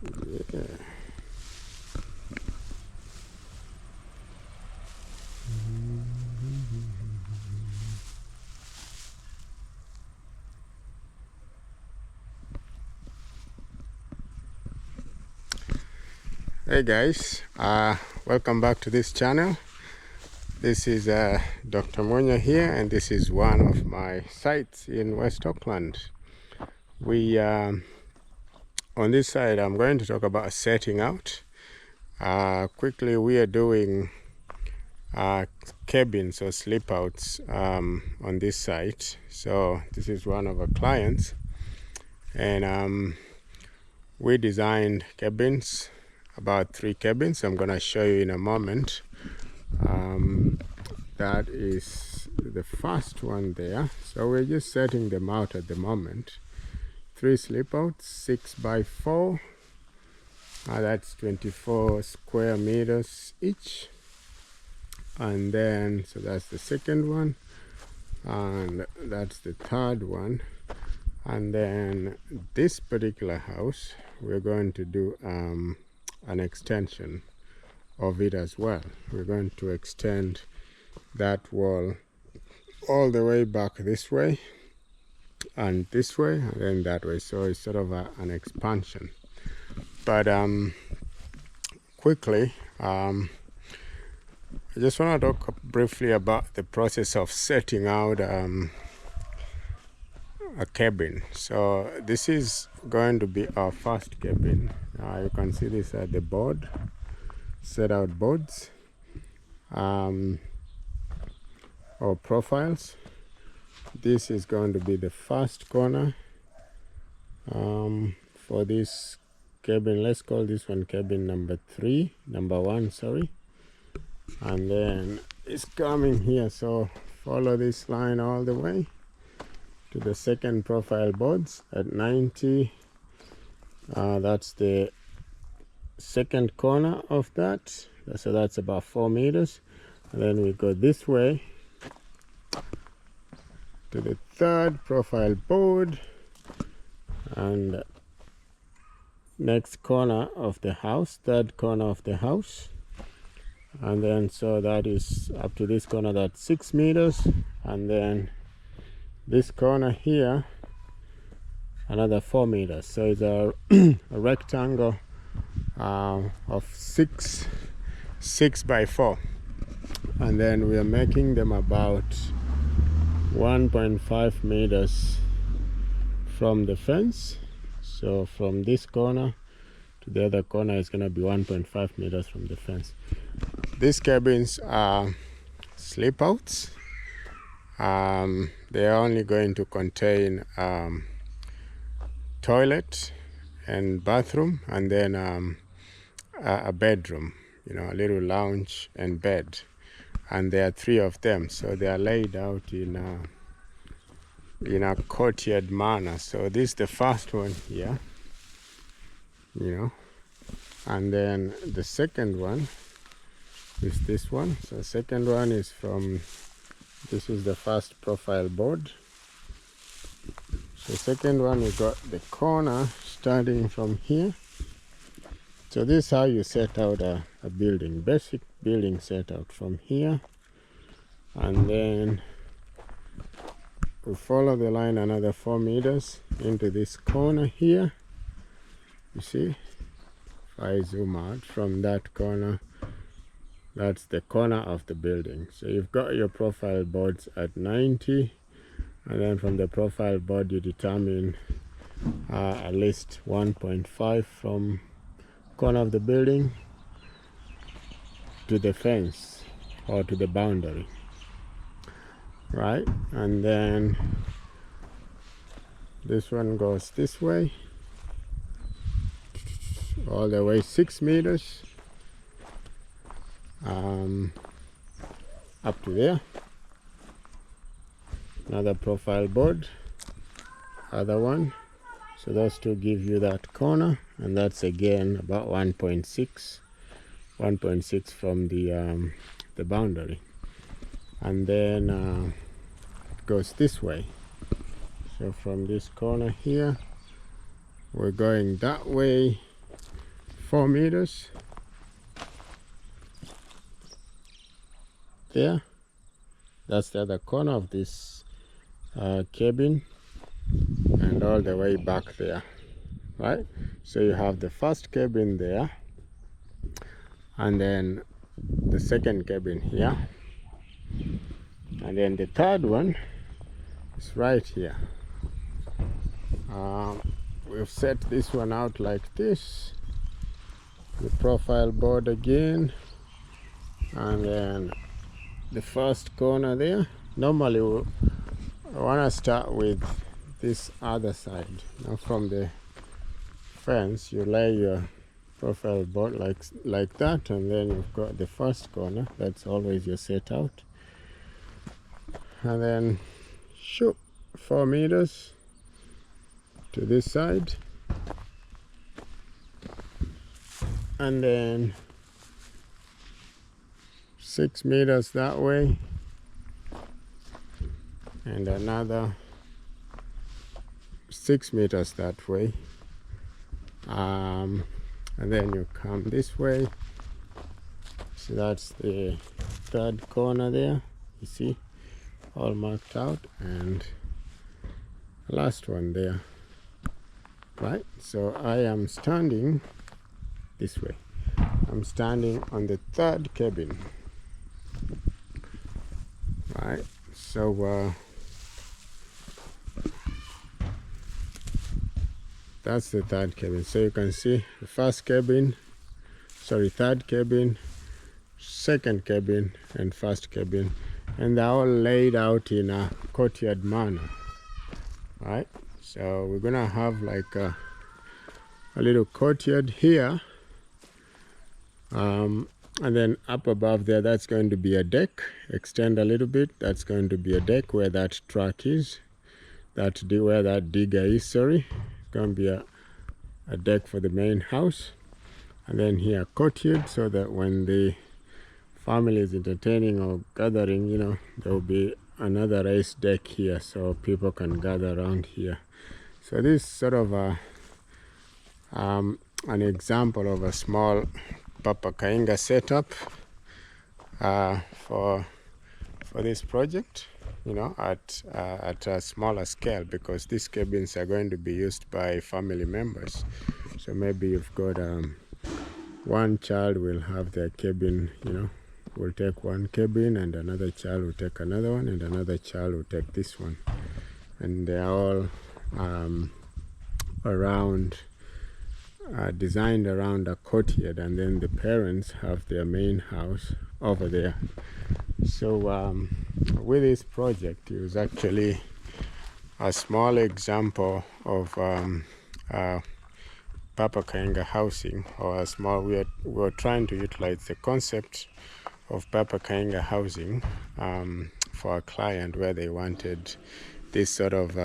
Yeah. Hey guys, welcome back to this channel. This is Dr. Monya here, and this is one of my sites in West Auckland. On this side, I'm going to talk about setting out. Quickly, we are doing cabins or sleepouts on this site. So this is one of our clients, and we designed cabins, about 3 cabins. I'm going to show you in a moment. That is the first one there. So we're just setting them out at the moment. 3 sleepouts, 6 by 4. That's 24 square meters each. And then, so that's the second one. And that's the third one. And then this particular house, we're going to do an extension of it as well. We're going to extend that wall all the way back this way and this way and then that way, so it's sort of an expansion. But quickly, I just want to talk briefly about the process of setting out a cabin. So this is going to be our first cabin. You can see this at the board, set out boards or profiles. This is going to be the first corner for this cabin. Let's call this one cabin number 1, sorry. And then it's coming here, so follow this line all the way to the second profile boards at 90. That's the second corner of that, so that's about 4 meters. And then we go this way to the third profile board and next corner of the house, third corner of the house. And then so that is up to this corner, that's 6 meters. And then this corner here, another 4 meters. So it's a rectangle of 6 by 4. And then we are making them about 1.5 meters from the fence. So from this corner to the other corner is going to be 1.5 meters from the fence. These cabins are sleepouts. They are only going to contain toilet and bathroom, and then a bedroom, a little lounge and bed. And there are 3 of them, so they are laid out in a courtyard manner. So this is the first one here, and then the second one is this one. So the second one is this is the first profile board. So second one, we got the corner starting from here. So this is how you set out a building, basic building set out from here. And then we follow the line another 4 meters into this corner here. You see, if I zoom out from that corner, that's the corner of the building. So you've got your profile boards at 90, and then from the profile board you determine at least 1.5 from corner of the building to the fence or to the boundary, right? And then this one goes this way all the way 6 meters up to there. Another profile board, other one. So those 2 give you that corner, and that's again about 1.6 from the boundary. And then it goes this way. So from this corner here, we're going that way 4 meters there. That's the other corner of this cabin, and all the way back there, right? So you have the first cabin there, and then the second cabin here, and then the third one is right here. We've set this one out like this, the profile board again, and then the first corner there. Normally I want to start with this other side. Now from the fence you lay your profile board like that, and then you've got the first corner. That's always your set out, and then shoot 4 meters to this side, and then 6 meters that way, and another 6 meters that way, and then you come this way. So that's the third corner there, you see, all marked out, and last one there, right? So I am standing this way. I'm standing on the third cabin, right? So that's the third cabin. So you can see the third cabin, second cabin, and first cabin, and they're all laid out in a courtyard manner, right? So we're gonna have like a little courtyard here, and then up above there, that's going to be a deck. Extend a little bit, that's going to be a deck where that truck is, where that digger is, sorry. It's going to be a deck for the main house, and then here courtyard, so that when the family is entertaining or gathering, you know, there will be another raised deck here so people can gather around here. So this is sort of an example of a small Papakainga setup for this project, you know, at a smaller scale, because these cabins are going to be used by family members. So maybe you've got one child will have their cabin, you know, will take one cabin, and another child will take another one, and another child will take this one, and they're all designed around a courtyard, and then the parents have their main house over there. So with this project, it was actually a small example of Papakainga housing, or a small, we were trying to utilize the concept of Papakainga housing for a client where they wanted this sort of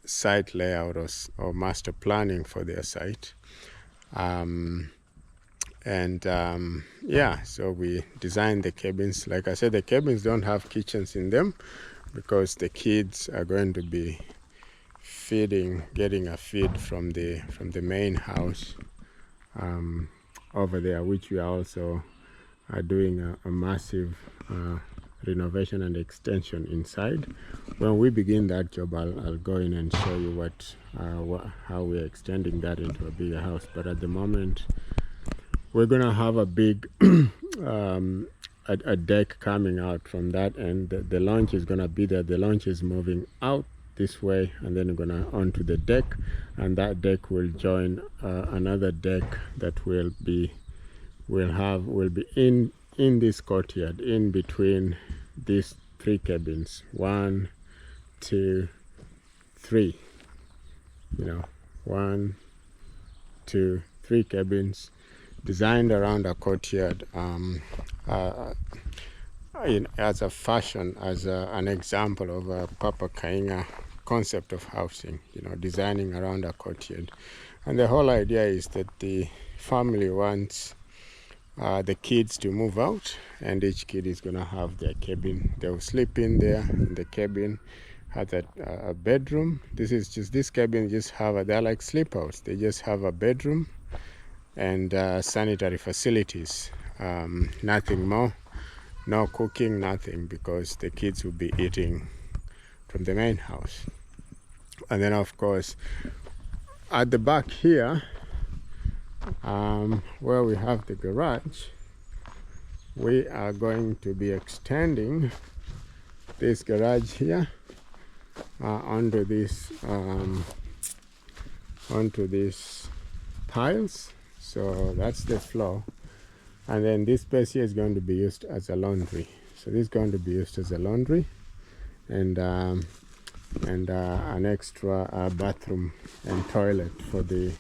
site layout or master planning for their site. Yeah, so we designed the cabins. Like I said, the cabins don't have kitchens in them because the kids are going to be getting a feed from the main house over there, which we are also doing a massive renovation and extension inside. When we begin that job, I'll go in and show you how we're extending that into a bigger house. But at the moment, we're gonna have a big a deck coming out from that, and the launch is gonna be there. The launch is moving out this way, and then we're gonna onto the deck, and that deck will join another deck that will be in this courtyard, in between these 3 cabins. 1, 2, 3. You know, 1, 2, 3 cabins designed around a courtyard, as a fashion, as an example of a Papakainga concept of housing, you know, designing around a courtyard. And the whole idea is that the family wants the kids to move out, and each kid is going to have their cabin. They'll sleep in there in the cabin, has a bedroom. This cabin just have they're like sleepouts. They just have a bedroom, and sanitary facilities. Nothing more, no cooking, nothing, because the kids will be eating from the main house. And then of course at the back here, where we have the garage, we are going to be extending this garage here onto these tiles. So that's the floor, and then this space here is going to be used as a laundry. So this is going to be used as a laundry, and an extra bathroom and toilet for the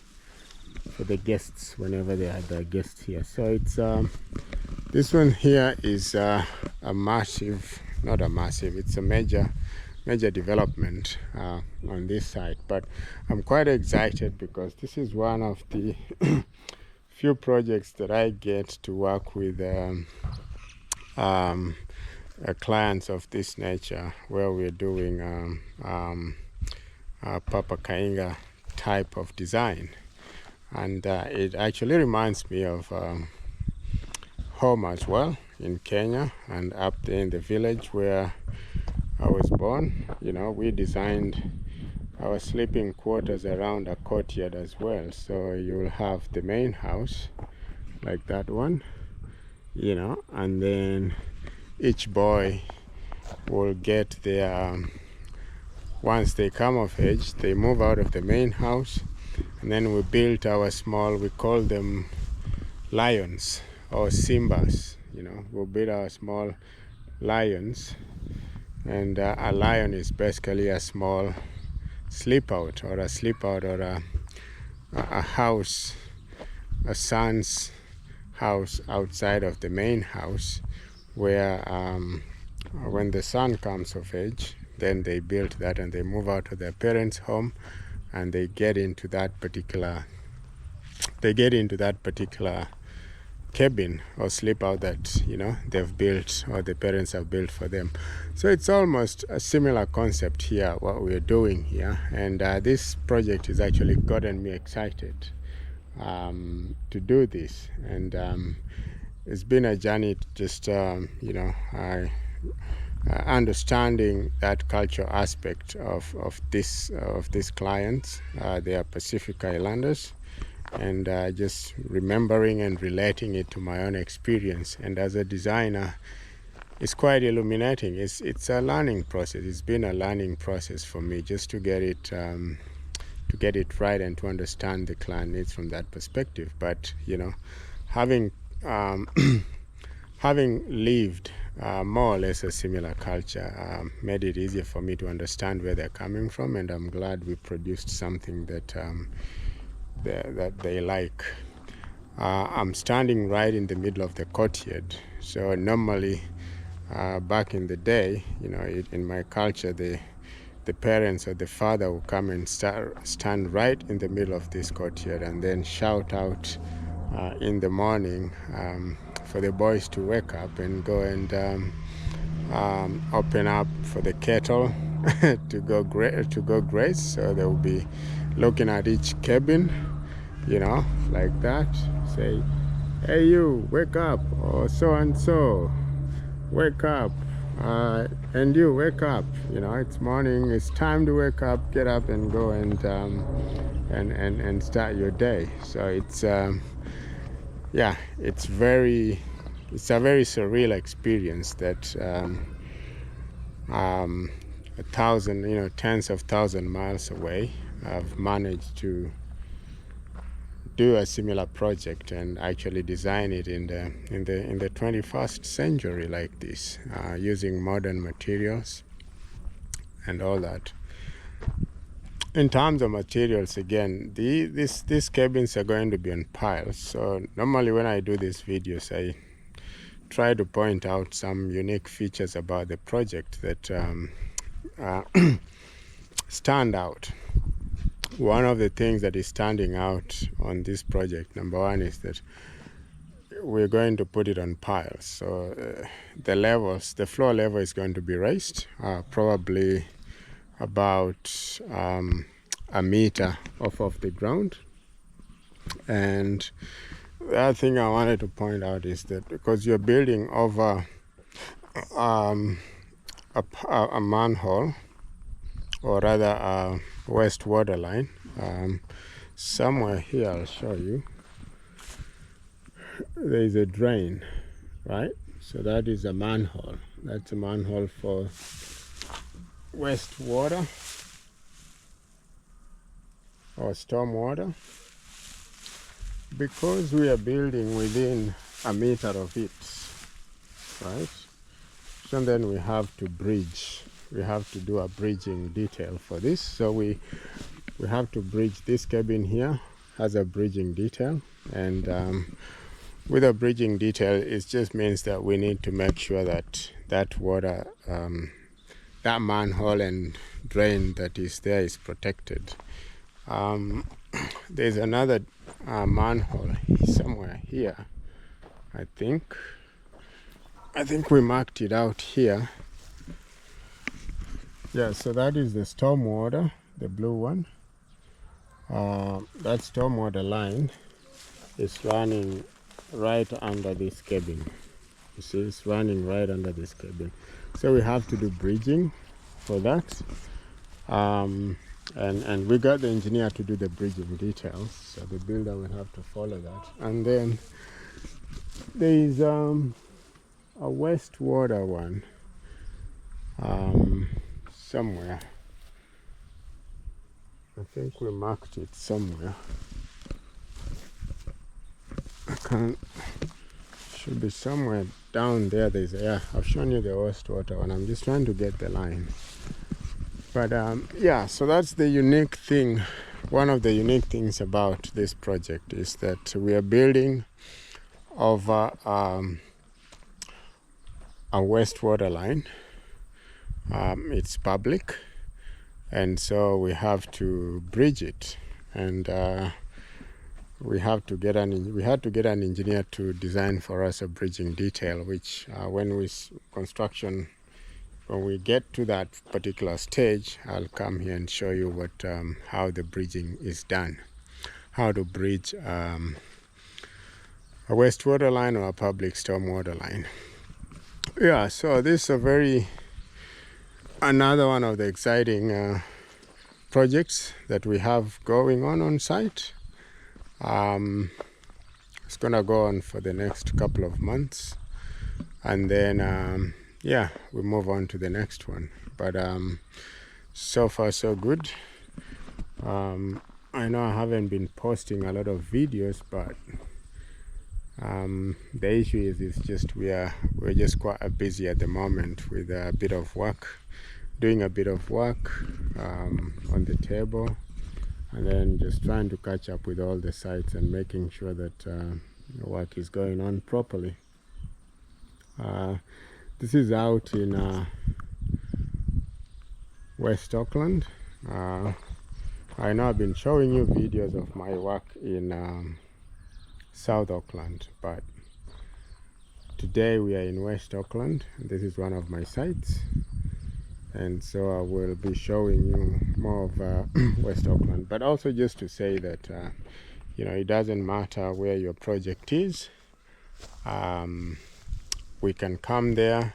guests whenever they have their guests here. So it's this one here is a massive, not a massive, it's a major development on this site. But I'm quite excited because this is one of the few projects that I get to work with clients of this nature, where we're doing Papa Kainga type of design. And it actually reminds me of home as well in Kenya, and up there in the village where I was born. You know, we designed our sleeping quarters around a courtyard as well. So you'll have the main house like that one, you know, and then each boy will get their once they come of age, they move out of the main house, and then we built our small, we call them lions or simbas. You know, we'll build our small lions, and a lion is basically a small sleepout or a house, a son's house outside of the main house, where when the son comes of age, then they build that and they move out of their parents' home, and they get into that particular cabin or sleep out that, you know, they've built or the parents have built for them. So it's almost a similar concept here, what we're doing here. And this project has actually gotten me excited to do this. And it's been a journey to just you know, understanding that cultural aspect of this clients. They are Pacific Islanders, and just remembering and relating it to my own experience. And as a designer, it's quite illuminating. It's a learning process. It's been a learning process for me just to get it right and to understand the client needs from that perspective. But you know, having having lived more or less a similar culture made it easier for me to understand where they're coming from, and I'm glad we produced something that that they like. I'm standing right in the middle of the courtyard. So normally, back in the day, you know, in my culture, the parents or the father will come and stand right in the middle of this courtyard and then shout out in the morning for the boys to wake up and go and open up for the kettle to go graze. So they will be looking at each cabin, you know, like that. Say, hey, you, wake up, or so and so, wake up, and you wake up. You know, it's morning, it's time to wake up, get up and go and start your day. So it's yeah, it's a very surreal experience that tens of thousands of miles away, I've managed to do a similar project and actually design it in the 21st century like this, using modern materials and all that. In terms of materials, again, these cabins are going to be on piles. So normally when I do these videos, I try to point out some unique features about the project that stand out. One of the things that is standing out on this project, number one, is that we're going to put it on piles. So the floor level is going to be raised, probably about a meter off of the ground, And the other thing I wanted to point out is that because you're building over a manhole, or rather a west water line, somewhere here I'll show you, there is a drain, right? So that is a manhole. That's a manhole for west water or storm water. Because we are building within a meter of it, right? So then we have to bridge. We have to do a bridging detail for this. So we have to bridge this cabin here, has a bridging detail, and with a bridging detail, it just means that we need to make sure that that water, that manhole and drain that is there is protected. There's another manhole somewhere here. I think we marked it out here. Yeah, so that is the storm water, the blue one. That storm water line is running right under this cabin. You see, it's running right under this cabin. So we have to do bridging for that. And we got the engineer to do the bridging details, so the builder will have to follow that. And then there is a west water one somewhere. I think we marked it somewhere. I can't. Should be somewhere down there. There's I've shown you the west water one. I'm just trying to get the line. But yeah, so that's the unique thing. One of the unique things about this project is that we are building over a west water line. It's public, and so we have to bridge it, and we had to get an engineer to design for us a bridging detail, which when we get to that particular stage, I'll come here and show you what how the bridging is done, how to bridge a wastewater line or a public stormwater line. Yeah, so this is another one of the exciting projects that we have going on site. It's gonna go on for the next couple of months, and then yeah, we move on to the next one. But so far so good. I know I haven't been posting a lot of videos, but the issue is just we're just quite busy at the moment with a bit of work, doing a bit of work on the table, and then just trying to catch up with all the sites and making sure that the work is going on properly. This is out in West Auckland. I know I've been showing you videos of my work in South Auckland, but today we are in West Auckland. This is one of my sites, and so I will be showing you more of West Auckland, but also just to say that you know, it doesn't matter where your project is. We can come there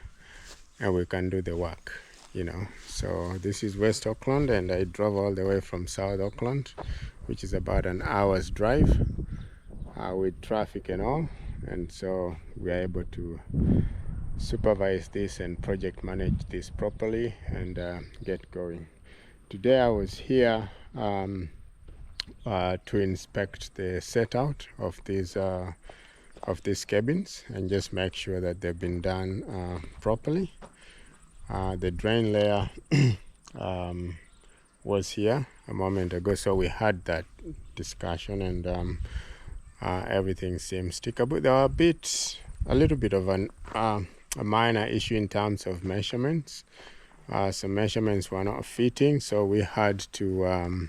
and we can do the work, you know. So this is West Auckland, and I drove all the way from South Auckland, which is about an hour's drive with traffic and all, and so we are able to supervise this and project manage this properly and get going. Today I was here to inspect the set out of these cabins and just make sure that they've been done properly. The drain layer was here a moment ago, so we had that discussion, and everything seems stickable. There are a little bit of a minor issue in terms of measurements. Some measurements were not fitting, so we had to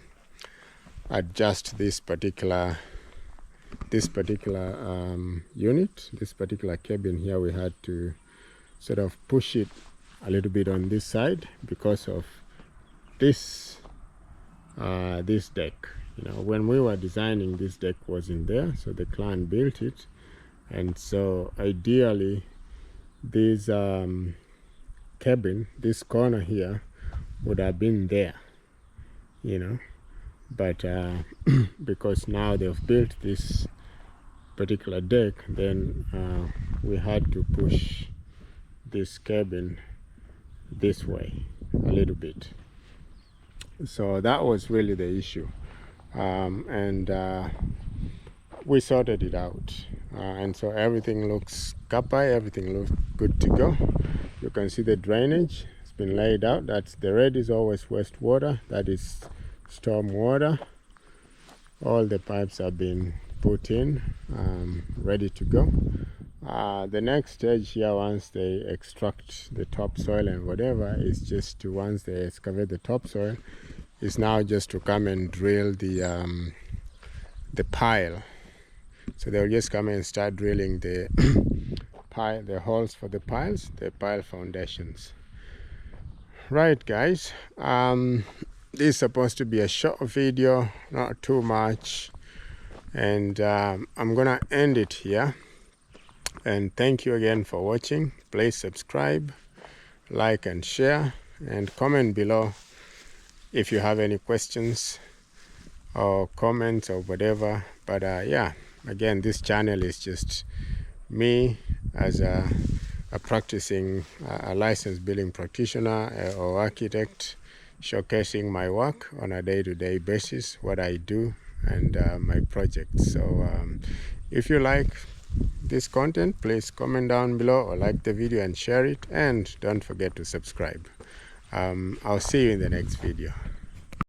adjust this particular unit, this particular cabin here. We had to sort of push it a little bit on this side because of this deck, You know, when we were designing, this deck wasn't there, so the client built it. And so ideally this cabin, this corner here, would have been there, you know, but because now they've built this particular deck, then we had to push this cabin this way a little bit. So that was really the issue, and we sorted it out, and so everything looks kappa, everything looks good to go. You can see the drainage, it's been laid out. That's the red is always wastewater, that is storm water. All the pipes have been put in, ready to go. The next stage here, once they extract the topsoil and whatever, is just to, once they excavate the topsoil, is now just to come and drill the pile. So they'll just come and start drilling the pile, the holes for the piles, the pile foundations. Right, guys, this is supposed to be a short video, not too much, and I'm gonna end it here. And thank you again for watching. Please subscribe, like and share, and comment below if you have any questions or comments or whatever. But yeah, again, this channel is just me as a practicing a licensed building practitioner or architect, showcasing my work on a day-to-day basis, what I do and my projects. So if you like this content, please comment down below or like the video and share it, and don't forget to subscribe. I'll see you in the next video.